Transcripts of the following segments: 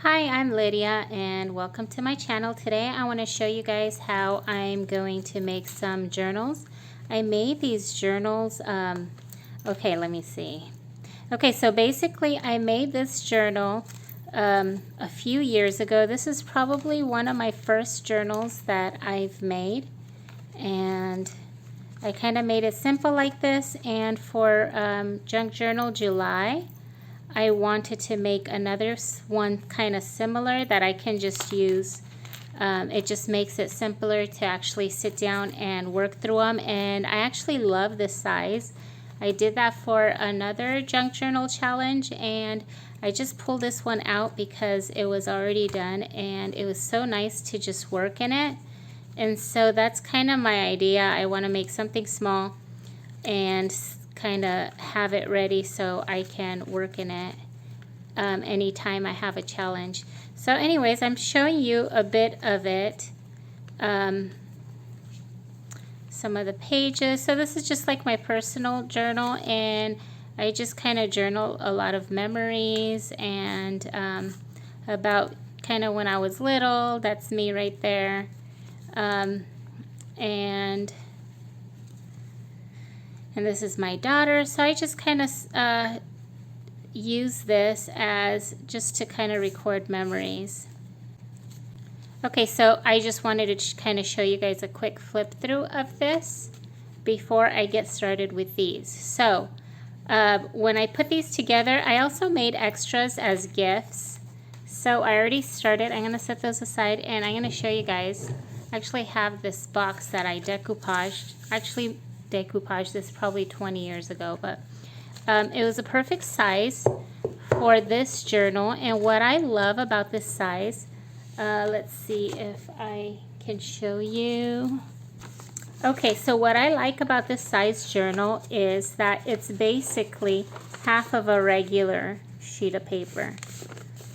Hi, I'm Lydia and welcome to my channel. Today I want to show you guys how I'm going to make some journals. I made these journals, okay, let me see. Okay, so basically I made this journal a few years ago. This is probably one of my first journals that I've made, and I kind of made it simple like this. And for Junk Journal July, I wanted to make another one kind of similar that I can just use. It just makes it simpler to actually sit down and work through them, and I actually love this size. I did that for another junk journal challenge, and I just pulled this one out because it was already done and it was so nice to just work in it. And so that's kind of my idea. I want to make something small and kind of have it ready so I can work in it anytime I have a challenge. So anyways, I'm showing you a bit of it, some of the pages. So this is just like my personal journal, and I just kind of journal a lot of memories and about kind of when I was little. That's me right there. And this is my daughter. So I just kind of use this as just to kind of record memories. Okay, so I just wanted to kind of show you guys a quick flip through of this before I get started with these. So when I put these together, I also made extras as gifts. So I already started. I'm going to set those aside and I'm going to show you guys. I actually have this box that I decoupaged. Actually decoupaged this probably 20 years ago, but it was a perfect size for this journal. And what I love about this size, let's see if I can show you. Okay, so what I like about this size journal is that it's basically half of a regular sheet of paper.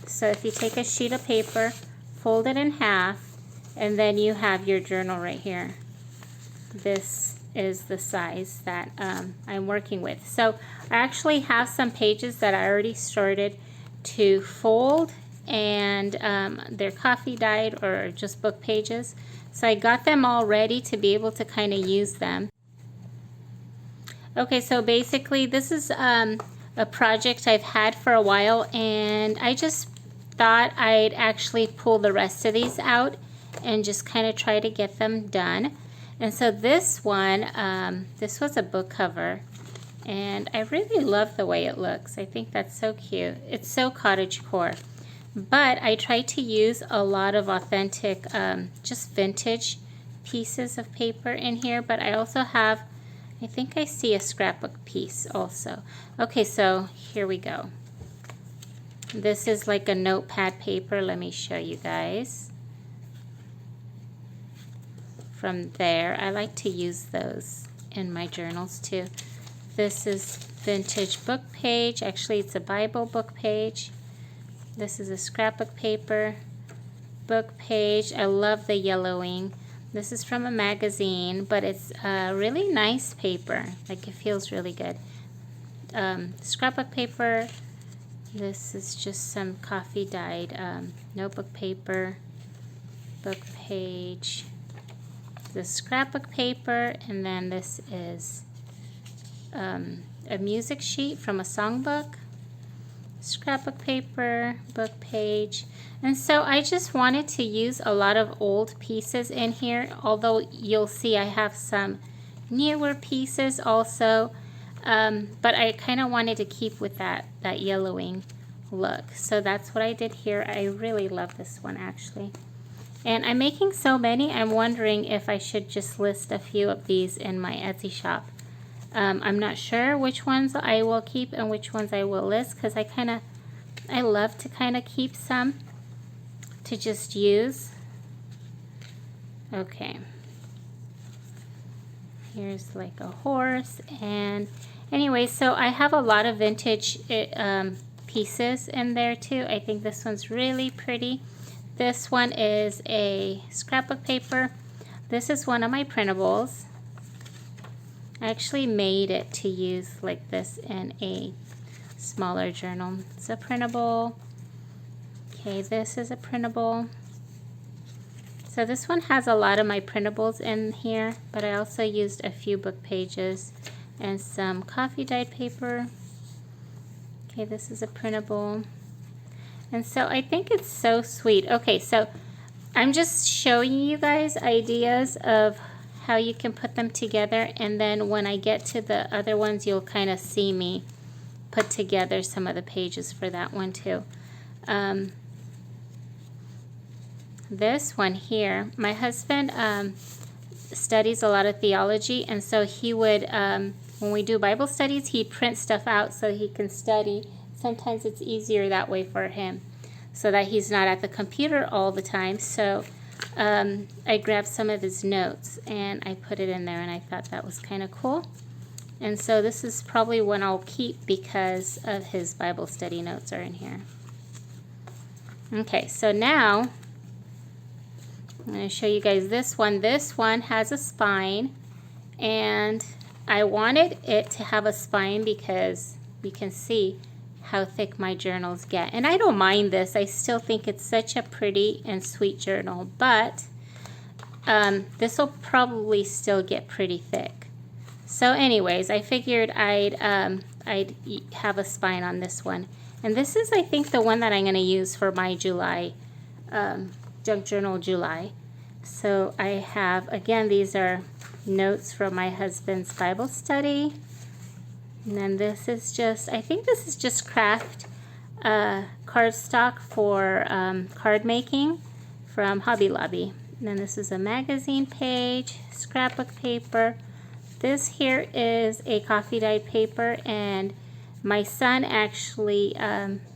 So if you take a sheet of paper, fold it in half, and then you have your journal right here. This is the size that I'm working with. So I actually have some pages that I already started to fold, and they're coffee dyed or just book pages. So I got them all ready to be able to kind of use them. Okay, so basically this is a project I've had for a while, and I just thought I'd actually pull the rest of these out and just kind of try to get them done. And so this one, this was a book cover, and I really love the way it looks. I think that's so cute. It's so cottagecore. But I tried to use a lot of authentic, just vintage pieces of paper in here, but I also have, I think I see a scrapbook piece also. Okay, so here we go. This is like a notepad paper. Let me show you guys. From there, I like to use those in my journals too. This is vintage book page. Actually, it's a Bible book page. This is a scrapbook paper book page. I love the yellowing. This is from a magazine, but it's a really nice paper. Like, it feels really good. Scrapbook paper. This is just some coffee dyed notebook paper, book page, the scrapbook paper, and then this is a music sheet from a songbook, scrapbook paper, book page. And so I just wanted to use a lot of old pieces in here, although you'll see I have some newer pieces also, but I kind of wanted to keep with that yellowing look. So that's what I did here. I really love this one actually. And I'm making so many, I'm wondering if I should just list a few of these in my Etsy shop. I'm not sure which ones I will keep and which ones I will list, because I love to kind of keep some to just use. Okay. Here's like a horse. And anyway, so I have a lot of vintage pieces in there too. I think this one's really pretty. This one is a scrapbook paper. This is one of my printables. I actually made it to use like this in a smaller journal. It's a printable Okay, this is a printable. So this one has a lot of my printables in here, but I also used a few book pages and some coffee dyed paper. Okay, this is a printable. And so I think it's so sweet. Okay, so I'm just showing you guys ideas of how you can put them together, and then when I get to the other ones, you'll kind of see me put together some of the pages for that one too. This one here, my husband studies a lot of theology, and so he would, when we do Bible studies, he'd print stuff out so he can study. Sometimes it's easier that way for him, so that he's not at the computer all the time. So I grabbed some of his notes and I put it in there, and I thought that was kind of cool. And so this is probably one I'll keep because of his Bible study notes are in here. Okay, so now I'm going to show you guys this one. This one has a spine, and I wanted it to have a spine because you can see how thick my journals get. And I don't mind this. I still think it's such a pretty and sweet journal, but this will probably still get pretty thick. So anyways, I figured I'd have a spine on this one. And this is, I think, the one that I'm going to use for my July, Junk Journal July. So I have, again, these are notes from my husband's Bible study. And then this is just, I think this is just craft cardstock for card making from Hobby Lobby. And then this is a magazine page, scrapbook paper. This here is a coffee dyed paper, and my son actually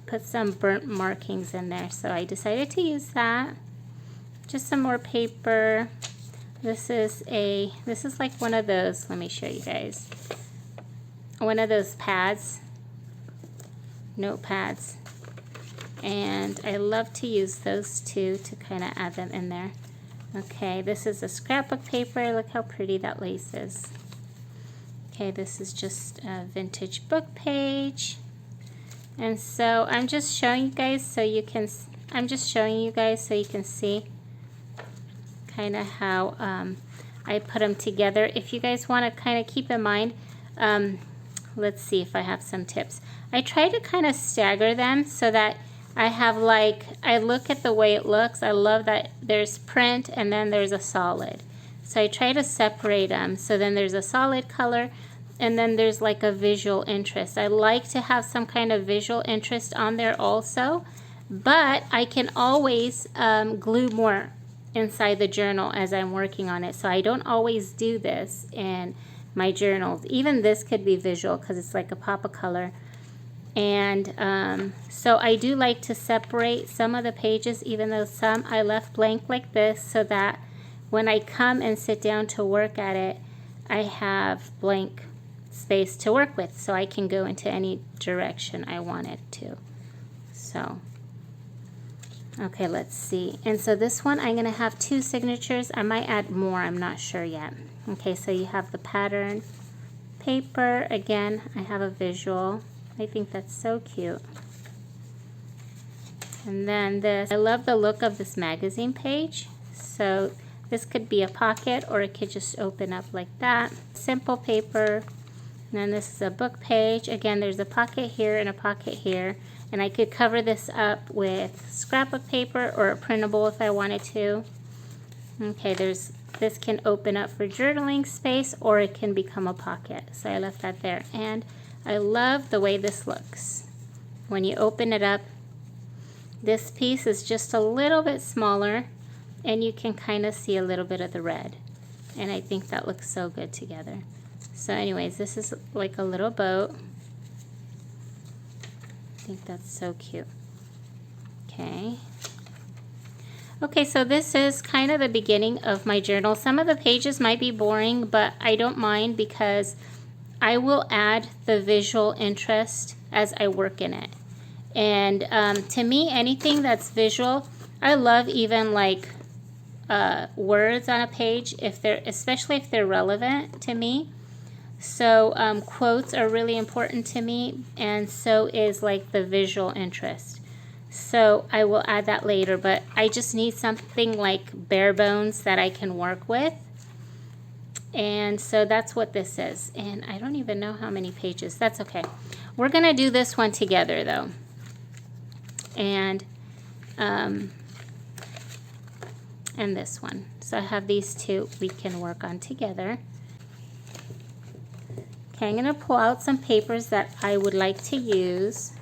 put some burnt markings in there, so I decided to use that. Just some more paper. This is like one of those, let me show you guys. One of those pads, notepads, and I love to use those too to kind of add them in there. Okay, this is a scrapbook paper. Look how pretty that lace is. Okay, this is just a vintage book page, and so I'm just showing you guys so you can see kind of how I put them together. If you guys want to kind of keep in mind. Let's see if I have some tips. I try to kind of stagger them so that I have I look at the way it looks. I love that there's print and then there's a solid. So I try to separate them. So then there's a solid color and then there's like a visual interest. I like to have some kind of visual interest on there also, but I can always glue more inside the journal as I'm working on it. So I don't always do this in my journals. Even this could be visual because it's like a pop of color. And so I do like to separate some of the pages, even though some I left blank like this, so that when I come and sit down to work at it, I have blank space to work with, so I can go into any direction I want it to. So okay, let's see. And so this one I'm going to have 2 signatures. I might add more, I'm not sure yet. Okay, so you have the pattern paper. Again, I have a visual. I think that's so cute. And then this, I love the look of this magazine page. So this could be a pocket or it could just open up like that. Simple paper. And then this is a book page. Again, there's a pocket here and a pocket here. And I could cover this up with scrapbook paper or a printable if I wanted to. Okay, this can open up for journaling space or it can become a pocket. So I left that there. And I love the way this looks. When you open it up, this piece is just a little bit smaller and you can kind of see a little bit of the red. And I think that looks so good together. So anyways, this is like a little boat. I think that's so cute. Okay. Okay, so this is kind of the beginning of my journal. Some of the pages might be boring, but I don't mind because I will add the visual interest as I work in it. And to me, anything that's visual, I love even like words on a page, especially if they're relevant to me. So quotes are really important to me, and so is like the visual interest. So I will add that later, but I just need something like bare bones that I can work with. And so that's what this is. And I don't even know how many pages. That's okay. We're going to do this one together though. And this one. So I have these two we can work on together. Okay, I'm going to pull out some papers that I would like to use.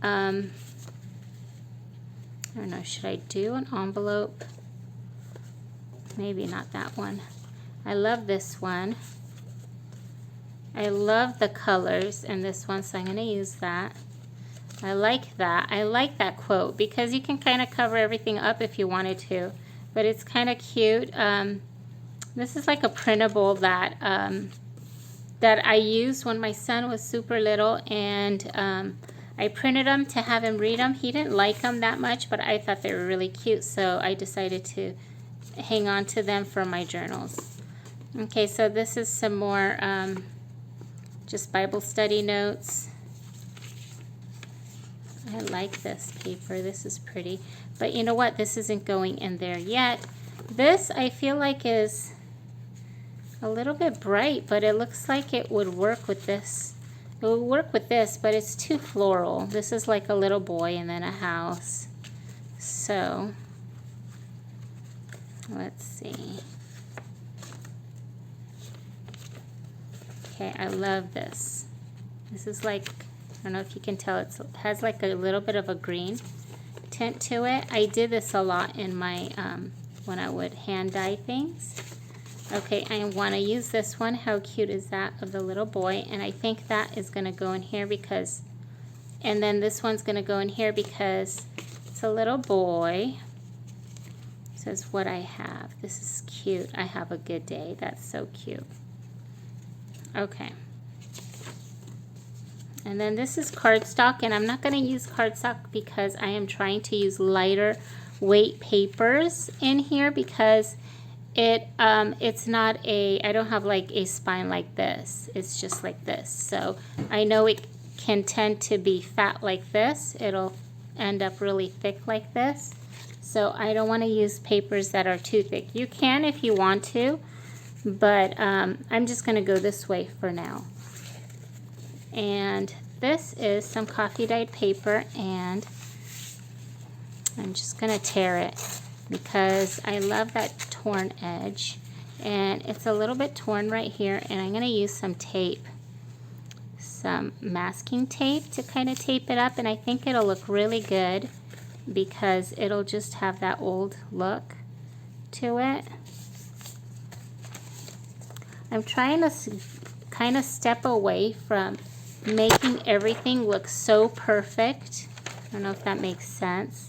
I don't know, should I do an envelope? Maybe not that one. I love this one. I love the colors in this one, so I'm going to use that. I like that. I like that quote because you can kind of cover everything up if you wanted to, but it's kind of cute. This is like a printable that that I used when my son was super little, and I printed them to have him read them. He didn't like them that much, but I thought they were really cute, so I decided to hang on to them for my journals. Okay, so this is some more just Bible study notes. I like this paper. This is pretty. But you know what? This isn't going in there yet. This I feel like is a little bit bright, but it looks like it would work with this. It would work with this, but it's too floral. This is like a little boy and then a house. So, let's see. Okay, I love this. This is like, I don't know if you can tell, it has like a little bit of a green tint to it. I did this a lot in my, when I would hand dye things. Okay, I want to use this one. How cute is that, of the little boy? And I think that is going to go in here because, and then this one's going to go in here because it's a little boy. It says what I have. This is cute. I have a good day. That's so cute. Okay. And then this is cardstock, and I'm not going to use cardstock because I am trying to use lighter weight papers in here because it's not a, I don't have like a spine like this. It's just like this. So I know it can tend to be fat like this. It'll end up really thick like this. So I don't want to use papers that are too thick. You can if you want to, but I'm just going to go this way for now. And this is some coffee dyed paper, and I'm just going to tear it because I love that torn edge, and it's a little bit torn right here, and I'm going to use some tape, some masking tape to kind of tape it up, and I think it'll look really good because it'll just have that old look to it. I'm trying to kind of step away from making everything look so perfect. I don't know if that makes sense.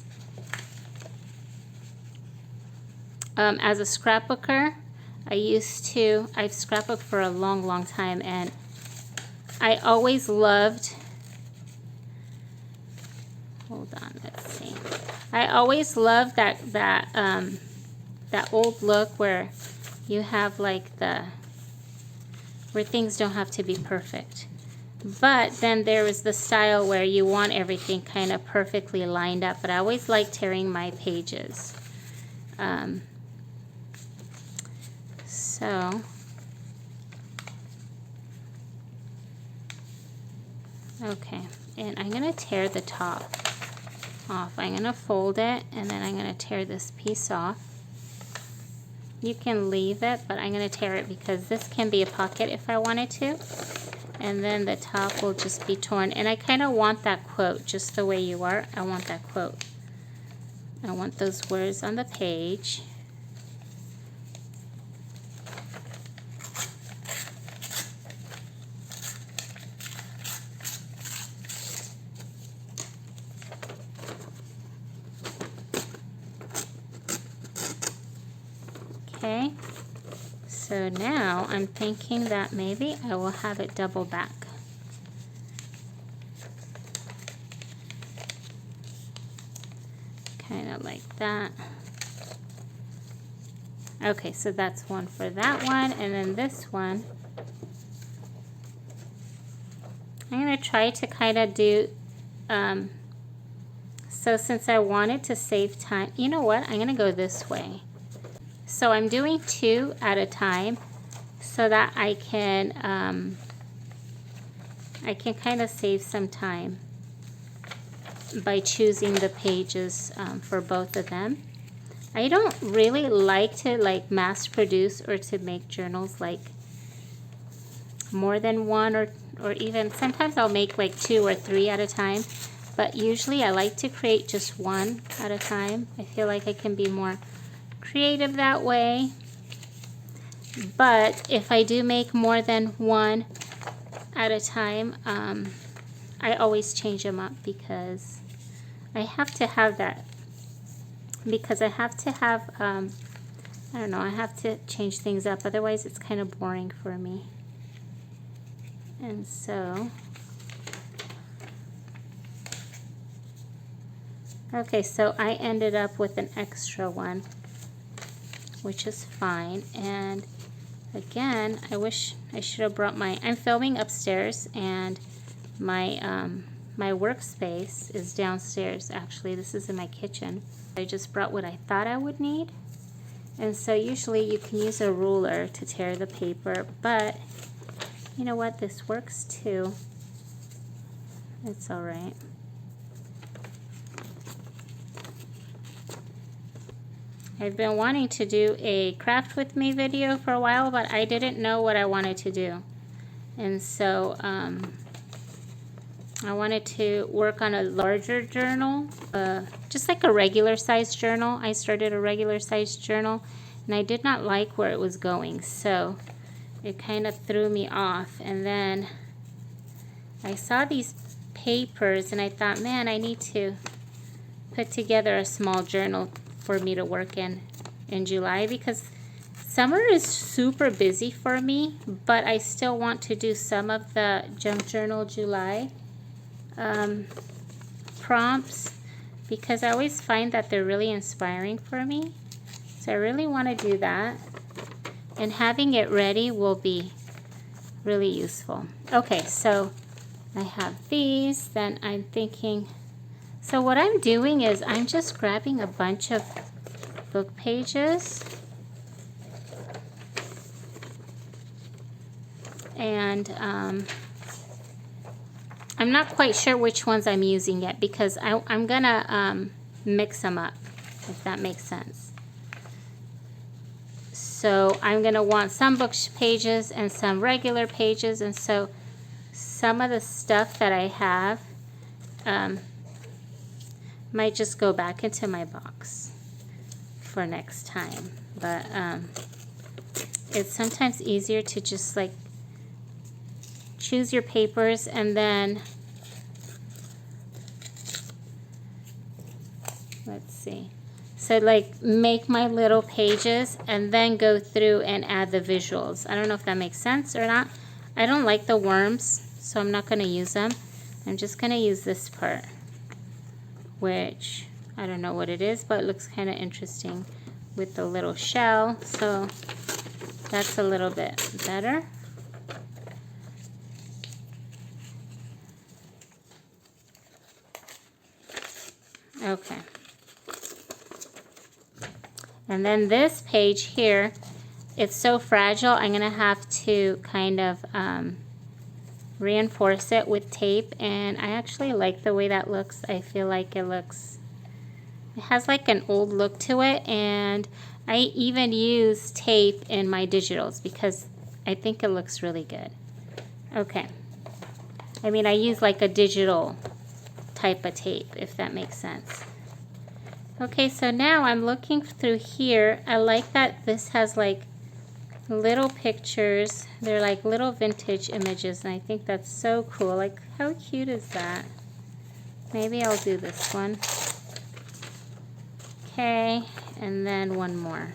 As a scrapbooker, I've scrapbooked for a long, long time, and I always loved, hold on, let's see. I always loved that old look where you have like where things don't have to be perfect. But then there is the style where you want everything kind of perfectly lined up, but I always like tearing my pages. Okay, and I'm going to tear the top off. I'm going to fold it, and then I'm going to tear this piece off. You can leave it, but I'm going to tear it because this can be a pocket if I wanted to. And then the top will just be torn. And I kind of want that quote, just the way you are. I want that quote. I want those words on the page. Okay, so now I'm thinking that maybe I will have it double back. Kind of like that. Okay, so that's one for that one, and then this one, I'm going to try to kind of do So since I wanted to save time, you know what? I'm gonna go this way. So I'm doing 2 at a time so that I can kind of save some time by choosing the pages for both of them. I don't really like to mass produce or to make journals like more than 1 or even sometimes I'll make like 2 or 3 at a time, but usually I like to create just 1 at a time. I feel like I can be more creative that way. But if I do make more than 1 at a time, I always change them up because I have to have that. Because I have to have, I don't know, I have to change things up. Otherwise, it's kind of boring for me. And so, okay, so I ended up with an extra one, which is fine. And again, I wish I should have brought I'm filming upstairs, and my my workspace is downstairs. Actually, this is in my kitchen. I just brought what I thought I would need. And so usually you can use a ruler to tear the paper, but you know what? This works too. It's all right. I've been wanting to do a craft with me video for a while, but I didn't know what I wanted to do. And so I wanted to work on a larger journal, just like a regular size journal. I started a regular size journal and I did not like where it was going, so it kind of threw me off. And then I saw these papers and I thought, man, I need to put together a small journal for me to work in July, because summer is super busy for me, but I still want to do some of the Junk Journal July prompts, because I always find that they're really inspiring for me. So I really want to do that, and having it ready will be really useful. Okay, so I have these. Then I'm thinking, so what I'm doing is I'm just grabbing a bunch of book pages and I'm not quite sure which ones I'm using yet, because I'm gonna mix them up, if that makes sense. So I'm gonna want some book pages and some regular pages, and so some of the stuff that I have might just go back into my box for next time. But it's sometimes easier to just like choose your papers and then, let's see, so like make my little pages and then go through and add the visuals. I don't know if that makes sense or not. I don't like the worms, so I'm not going to use them. I'm just going to use this part, which I don't know what it is, but it looks kind of interesting with the little shell. So that's a little bit better. Okay. And then this page here, it's so fragile, I'm going to have to kind of reinforce it with tape. And I actually like the way that looks. I feel like it has like an old look to it. And I even use tape in my digitals because I think it looks really good. Okay. I mean, I use like a digital type of tape, if that makes sense. Okay, so now I'm looking through here. I like that this has like little pictures. They're like little vintage images, and I think that's so cool. Like, how cute is that? Maybe I'll do this one. Okay, and then one more.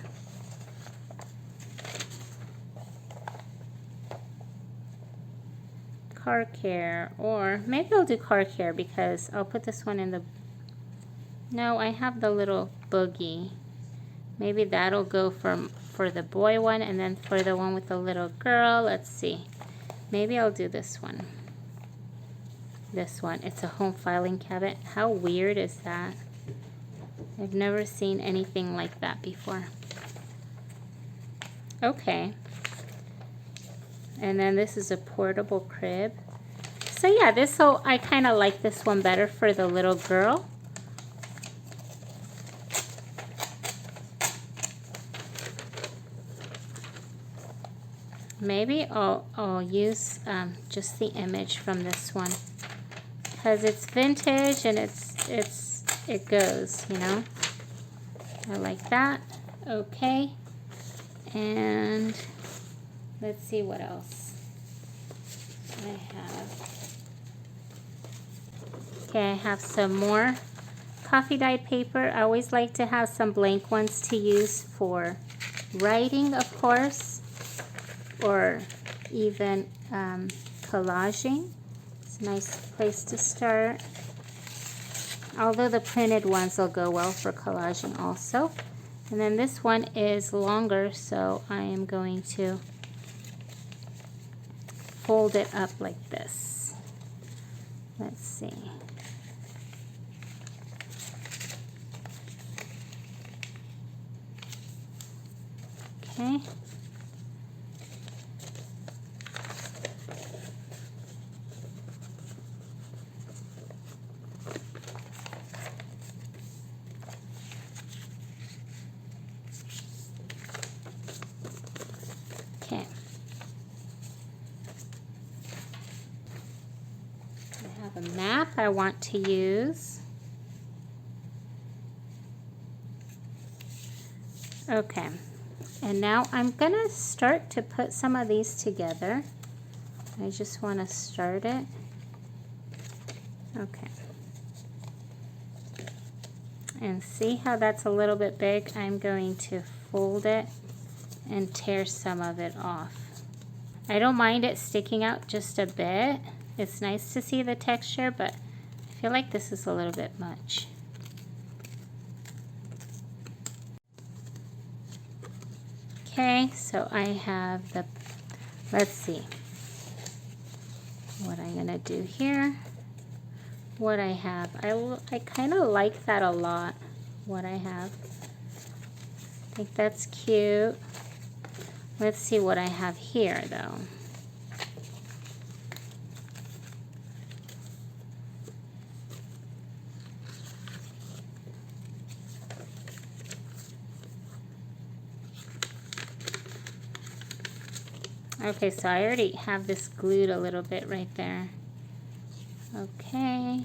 Car care, or maybe I'll do car care because I'll put this one in the, no, I have the little boogie. Maybe that'll go for the boy one, and then for the one with the little girl, let's see. Maybe I'll do this one. this one. It's a home filing cabinet. How weird is that? I've never seen anything like that before. Okay. And then this is a portable crib. So yeah, I kind of like this one better for the little girl. Maybe I'll use just the image from this one because it's vintage and it goes, you know. I like that. Okay, and let's see what else I have. Okay, I have some more coffee dyed paper. I always like to have some blank ones to use for writing, of course, or even collaging. It's a nice place to start. Although the printed ones will go well for collaging also. And then this one is longer, so I am going to fold it up like this. Let's see. Okay. Okay. I have a map I want to use. Okay. And now I'm gonna start to put some of these together. I just want to start it. Okay. And see how that's a little bit big? I'm going to fold it and tear some of it off. I don't mind it sticking out just a bit. It's nice to see the texture, but I feel like this is a little bit much. Okay, so I have the, let's see what I'm gonna do here. What I have, I kind of like that a lot, what I have. I think that's cute. Let's see what I have here though. Okay, so I already have this glued a little bit right there. Okay.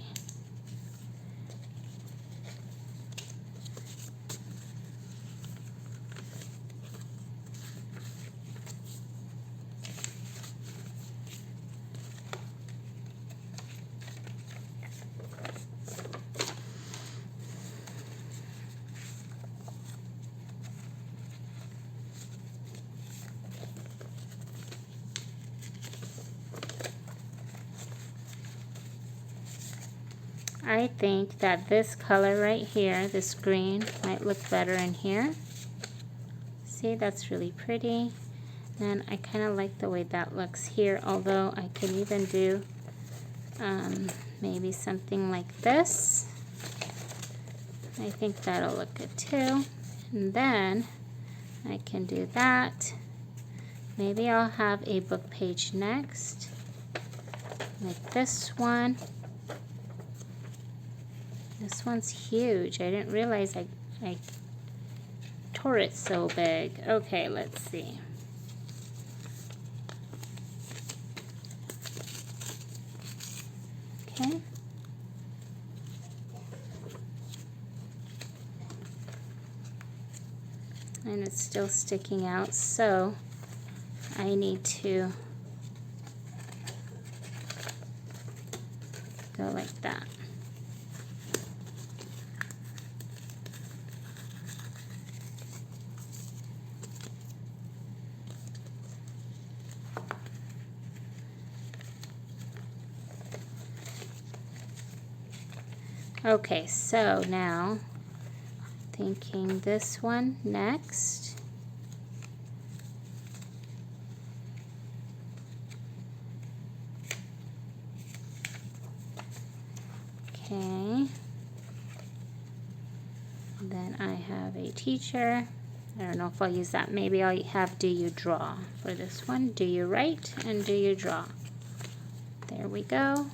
I think that this color right here, this green, might look better in here. See, that's really pretty. And I kind of like the way that looks here, although I can even do maybe something like this. I think that'll look good too. And then I can do that. Maybe I'll have a book page next, like this one. This one's huge. I didn't realize I tore it so big. Okay, let's see. Okay. And it's still sticking out, so I need to go like that. Okay, so now thinking this one next. Okay. Then I have a teacher. I don't know if I'll use that. Maybe I'll have do you draw for this one. Do you write and do you draw. There we go.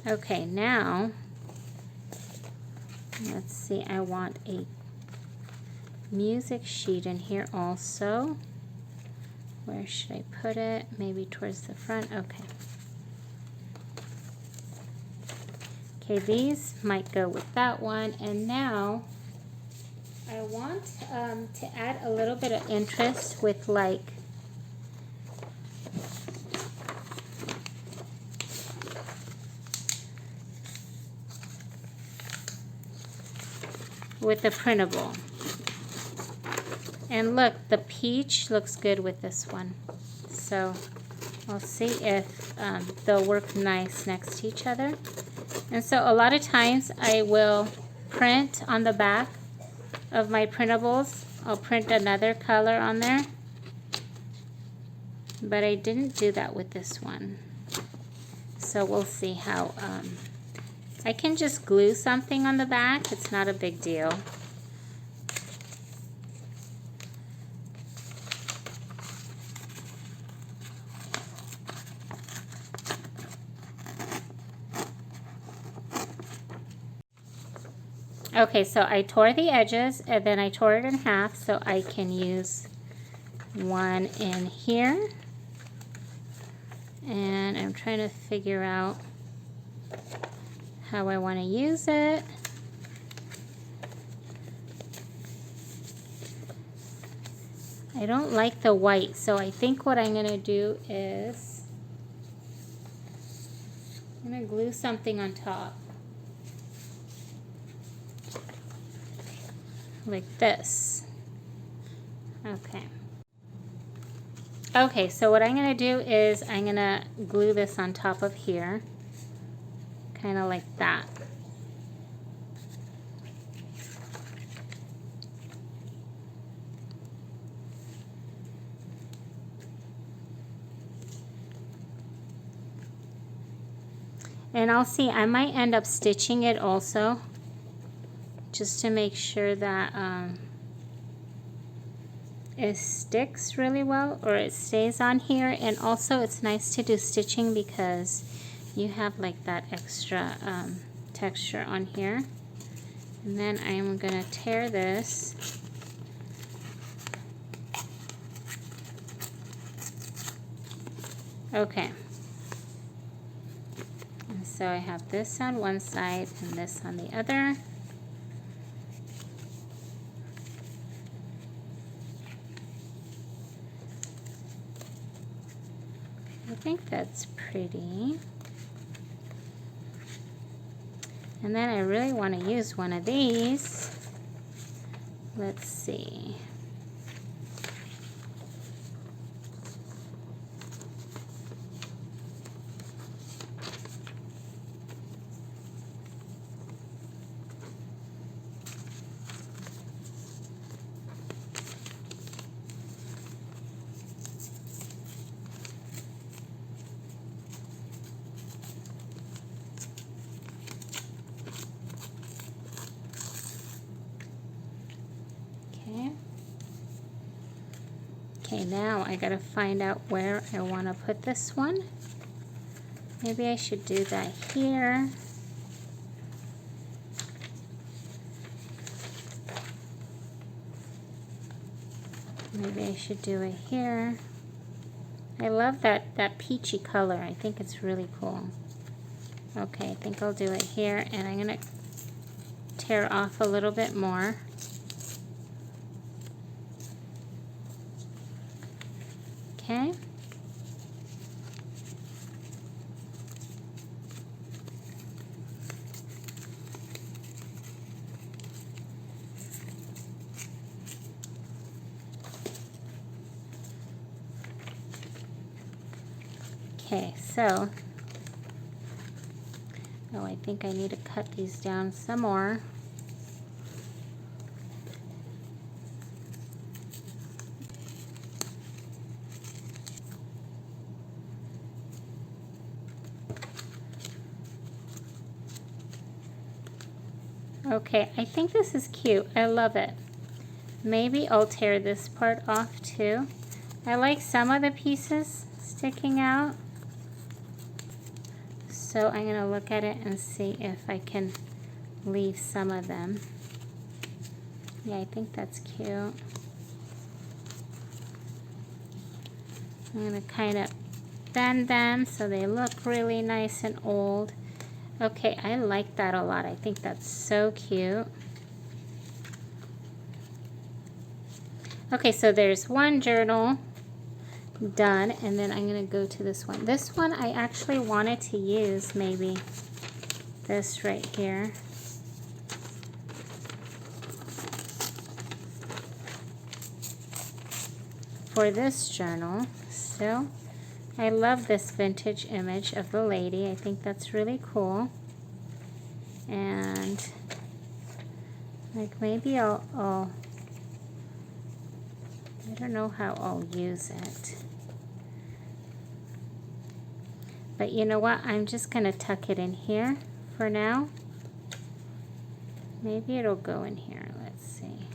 Okay, now let's see. I want a music sheet in here also. Where should I put it? Maybe towards the front. Okay. Okay, these might go with that one. And now I want to add a little bit of interest with like with the printable. And look, the peach looks good with this one. So I'll see if they'll work nice next to each other. And so a lot of times I will print on the back of my printables. I'll print another color on there. But I didn't do that with this one. So we'll see how... I can just glue something on the back. It's not a big deal. Okay, so I tore the edges and then I tore it in half so I can use one in here. And I'm trying to figure out how I want to use it. I don't like the white, so I think what I'm going to do is I'm going to glue something on top. Like this. Okay. Okay, so what I'm going to do is I'm going to glue this on top of here. Kind of like that. And I'll see, I might end up stitching it also, just to make sure that it sticks really well, or it stays on here. And also it's nice to do stitching because you have like that extra texture on here. And then I'm gonna tear this. Okay. And so I have this on one side and this on the other. I think that's pretty. And then I really want to use one of these. Let's see. Okay, now I gotta find out where I want to put this one. Maybe I should do that here. Maybe I should do it here. I love that peachy color. I think it's really cool. Okay, I think I'll do it here, and I'm gonna tear off a little bit more. Okay. Okay, so, oh, I think I need to cut these down some more. Okay, I think this is cute. I love it. Maybe I'll tear this part off too. I like some of the pieces sticking out. So I'm going to look at it and see if I can leave some of them. Yeah, I think that's cute. I'm going to kind of bend them so they look really nice and old. Okay, I like that a lot. I think that's so cute. Okay, so there's one journal done, and then I'm going to go to this one. This one I actually wanted to use maybe this right here. For this journal. So I love this vintage image of the lady. I think that's really cool. And like maybe I'll I don't know how I'll use it. But you know what? I'm just going to tuck it in here for now. Maybe it'll go in here. Let's see.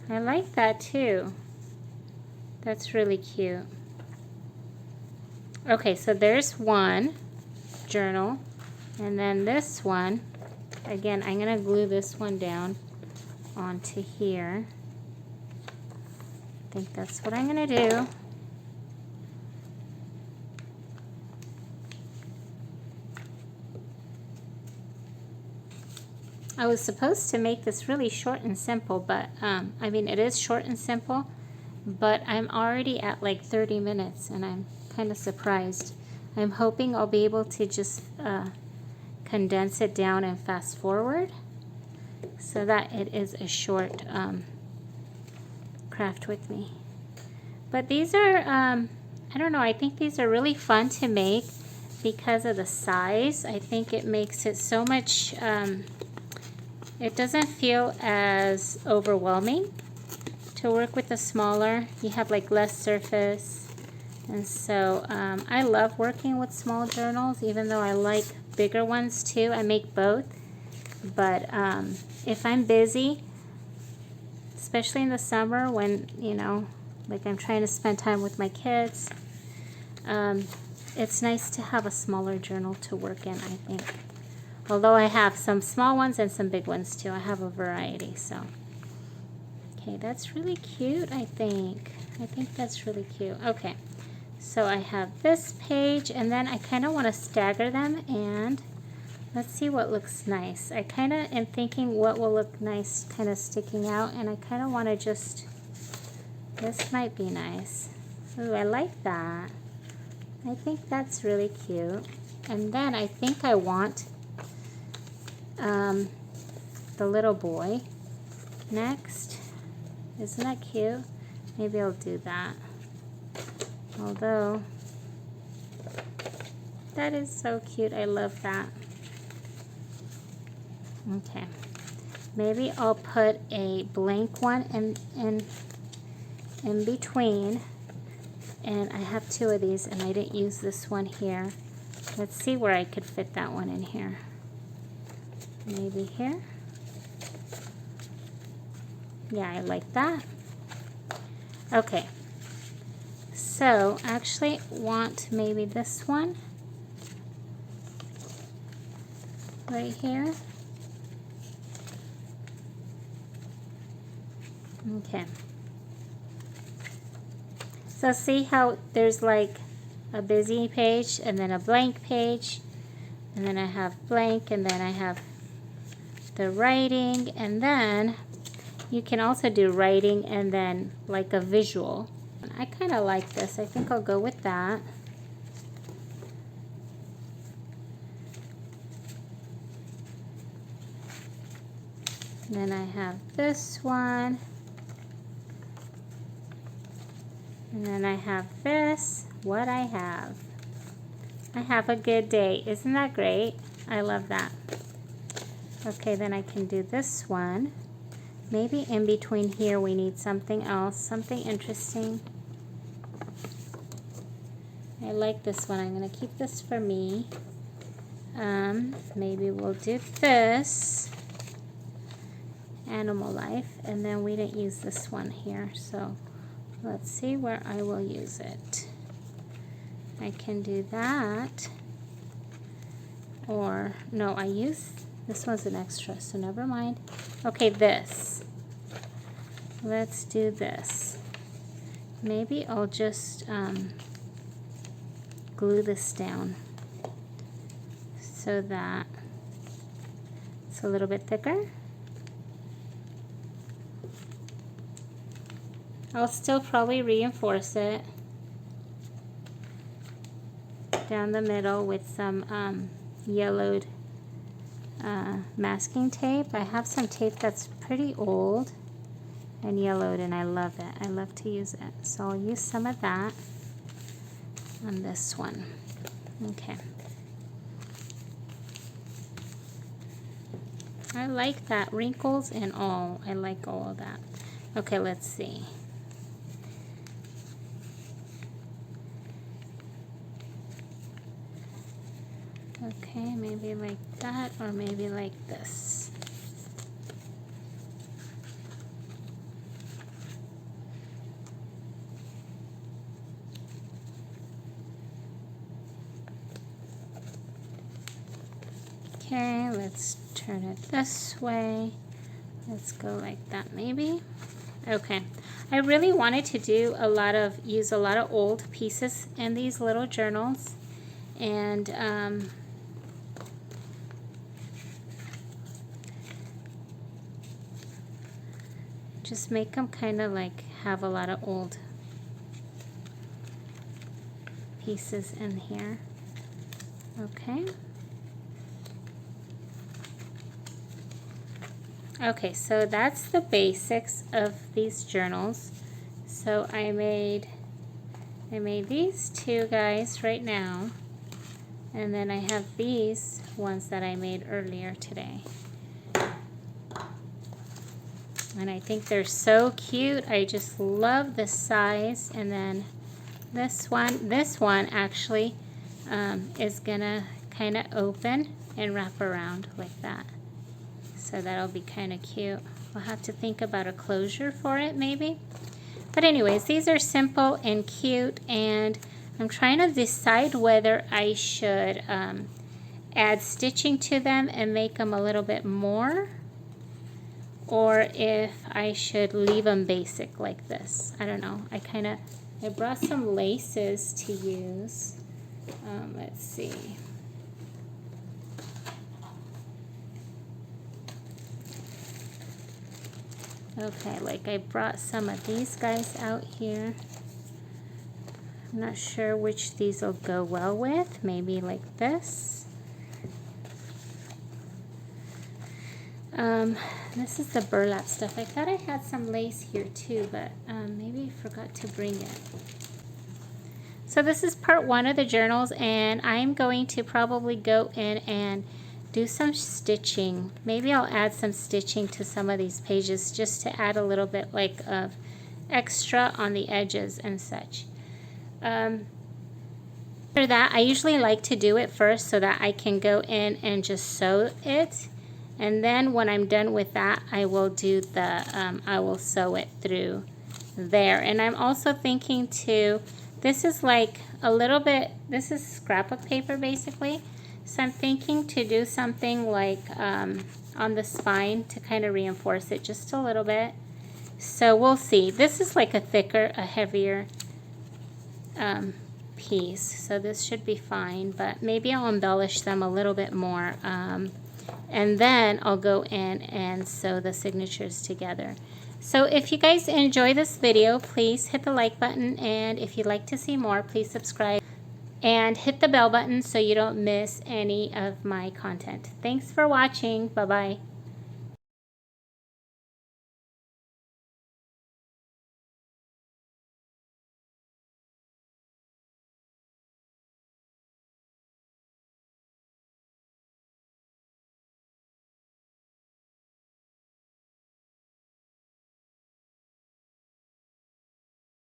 I like that too. That's really cute. Okay, so there's one journal. And then this one, again, I'm going to glue this one down onto here. I think that's what I'm going to do. I was supposed to make this really short and simple, but I mean, it is short and simple, but I'm already at like 30 minutes and I'm kind of surprised. I'm hoping I'll be able to just condense it down and fast forward so that it is a short craft with me. But these are, I don't know, I think these are really fun to make because of the size. I think it makes it so much, it doesn't feel as overwhelming to work with the smaller. You have like less surface. And so I love working with small journals, even though I like bigger ones too. I make both. But if I'm busy, especially in the summer when, you know, like I'm trying to spend time with my kids, it's nice to have a smaller journal to work in, I think. Although I have some small ones and some big ones too. I have a variety, so. Okay, that's really cute, I think. I think that's really cute. Okay, so I have this page, and then I kind of want to stagger them, and let's see what looks nice. I kind of am thinking what will look nice kind of sticking out, and I kind of want to just, this might be nice. Ooh, I like that. I think that's really cute. And then I think I want the little boy next. Isn't that cute? Maybe I'll do that. Although, that is so cute. I love that. Okay. Maybe I'll put a blank one in between. And I have two of these, and I didn't use this one here. Let's see where I could fit that one in here. Maybe here. Yeah, I like that. Okay. So, I actually want maybe this one right here. Okay. So see how there's like a busy page and then a blank page, and then I have blank, and then I have the writing, and then you can also do writing and then like a visual. I kind of like this. I think I'll go with that. And then I have this one. And then I have this. What I have. I have a good day. Isn't that great? I love that. Okay, then I can do this one. Maybe in between here we need something else, something interesting. I like this one. I'm going to keep this for me. Maybe we'll do this. Animal life. And then we didn't use this one here. So let's see where I will use it. I can do that. Or, no, this one's an extra, so never mind. Okay, this. Let's do this. Maybe I'll just glue this down so that it's a little bit thicker. I'll still probably reinforce it down the middle with some yellowed masking tape. I have some tape that's pretty old and yellowed, and I love it. I love to use it. So I'll use some of that on this one. Okay. I like that, wrinkles and all. I like all of that. Okay, let's see. Okay, maybe like that, or maybe like this. Okay, let's turn it this way. Let's go like that maybe. Okay, I really wanted to use a lot of old pieces in these little journals, and just make them kind of like have a lot of old pieces in here. Okay. Okay, so that's the basics of these journals. So I made these two guys right now, and then I have these ones that I made earlier today. And I think they're so cute. I just love the size. And then this one actually is gonna kind of open and wrap around like that. So that'll be kind of cute. We'll have to think about a closure for it maybe. But anyways, these are simple and cute, and I'm trying to decide whether I should add stitching to them and make them a little bit more, or if I should leave them basic like this. I don't know. I brought some laces to use. Let's see. Okay, like I brought some of these guys out here. I'm not sure which these will go well with. Maybe like this. This is the burlap stuff. I thought I had some lace here too, but maybe I forgot to bring it. So this is part one of the journals, and I'm going to probably go in and do some stitching. Maybe I'll add some stitching to some of these pages just to add a little bit like of extra on the edges and such. After that, I usually like to do it first so that I can go in and just sew it, and then when I'm done with that, I will do the I will sew it through there. And I'm also thinking to, this is like a little bit, this is scrapbook paper basically. So I'm thinking to do something like on the spine to kind of reinforce it just a little bit. So we'll see. This is like a thicker, a heavier piece. So this should be fine, but maybe I'll embellish them a little bit more. And then I'll go in and sew the signatures together. So if you guys enjoy this video, please hit the like button. And if you'd like to see more, please subscribe. And hit the bell button so you don't miss any of my content. Thanks for watching. Bye-bye.